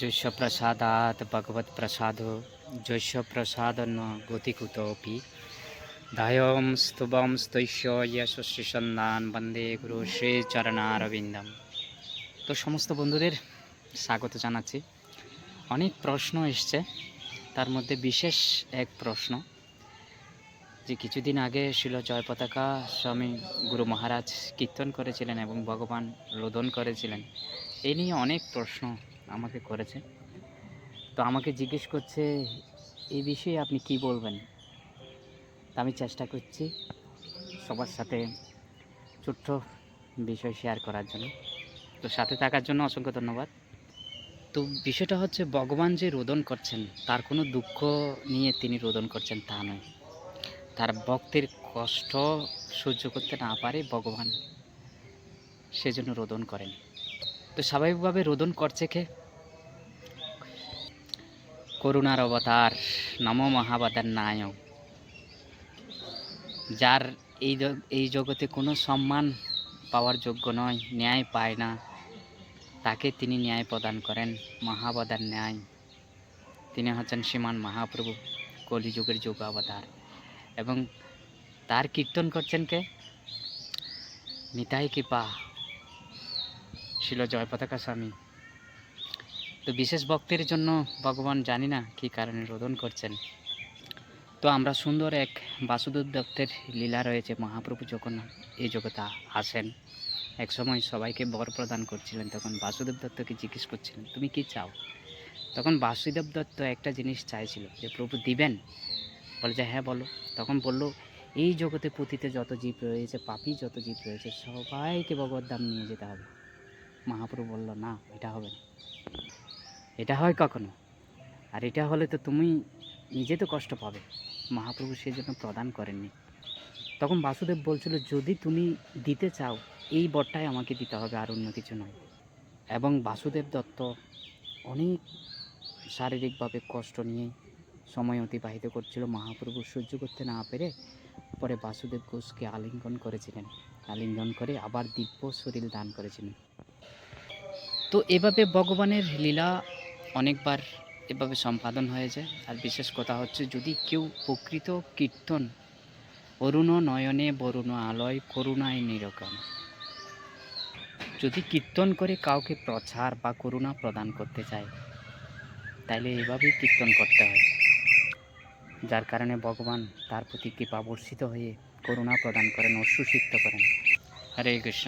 যস্য প্রসাদাৎ ভগবৎ প্রসাদো যস্য প্রসাদন্ন গতিকুতোপি ধায়ম স্তবম স্তৈষ্য যশস্বী সন্ধান বন্দে গুরু শ্রী চরণারবিন্দম। তো সমস্ত বন্ধুদের স্বাগত জানাচ্ছি। অনেক প্রশ্ন এসছে, তার মধ্যে বিশেষ এক প্রশ্ন যে কিছুদিন আগে শিল জয় পতাকা স্বামী গুরু মহারাজ কীর্তন করেছিলেন এবং ভগবান রোদন করেছিলেন। এই নিয়ে অনেক প্রশ্ন আমাকে করেছে। তো আমাকে জিজ্ঞেস করছে এই বিষয়ে আপনি কি বলবেন। তা আমি চেষ্টা করছি সবার সাথে ছোট্ট বিষয় শেয়ার করার জন্য। তো সাথে থাকার জন্য অসংখ্য ধন্যবাদ। তো বিষয়টা হচ্ছে ভগবান যে রোদন করছেন তার কোনো দুঃখ নিয়ে তিনি রোদন করছেন তা নয়। তার ভক্তের কষ্ট সহ্য করতে না পারে ভগবান সেজন্য রোদন করেন। তো স্বাভাবিকভাবে রোদন করছে কে? করুণার অবতার নমো মহাবদান্নায়, যার এই জগতে কোনো সম্মান পাওয়ার যোগ্য নয়, ন্যায় পায় না, তাকে তিনি ন্যায় প্রদান করেন। মহাবদার ন্যায় তিনি হচ্ছেন শ্রীমান মহাপ্রভু, কলিযুগের যুগ অবতার। এবং তার কীর্তন করছেন কে? নিতাই কৃপা শিল জয় পতাকা স্বামী। তো বিশেষ ভক্তের জন্য ভগবান জানি না কী কারণে রোদন করছেন। তো আমরা সুন্দর এক বাসুদেব দত্তের লীলা রয়েছে। মহাপ্রভু যখন এই জগতে আসেন, এক সময় সবাইকে বর প্রদান করছিলেন, তখন বাসুদেব দত্তকে জিজ্ঞেস করছিলেন তুমি কি চাও? তখন বাসুদেব দত্ত একটা জিনিস চাইছিল যে প্রভু দিবেন? বলে যে হ্যাঁ বলো। তখন বলল এই জগতে পতিতে যত জীব রয়েছে, পাপী যত জীব রয়েছে, সবাইকে ভগবত ধাম নিয়ে যেতে হবে। মহাপ্রভু বলল না, এটা হবে না। এটা হয় কখনো? আর এটা হলে তো তুমি নিজে তো কষ্ট পাবে। মহাপ্রভু সেজন্য প্রদান করেননি। তখন বাসুদেব বলছিল যদি তুমি দিতে চাও এই বরটাই আমাকে দিতে হবে, আর অন্য কিছু নয়। এবং বাসুদেব দত্ত অনেক শারীরিকভাবে কষ্ট নিয়ে সময় অতিবাহিত করছিল। মহাপ্রভু সহ্য করতে না পেরে পরে বাসুদেব ঘোষকে আলিঙ্গন করেছিলেন, আলিঙ্গন করে আবার দিব্য শরীর দান করেছিলেন। তো এভাবে ভগবানের লীলা অনেকবার এভাবে সম্পাদন হয়েছে। আর বিশেষ কথা হচ্ছে যদি কেউ প্রকৃত কীর্তন অরুণ নয়নে বরুণ আলয় করুণায় নিরকম, যদি কীর্তন করে কাউকে প্রচার বা করুণা প্রদান করতে চায়, তাইলে এভাবেই কীর্তন করতে হয়, যার কারণে ভগবান তার প্রতি কৃপা বর্ষিত হয়ে করুণা প্রদান করেন, অশ্রুসিক্ত করেন। হরে কৃষ্ণ।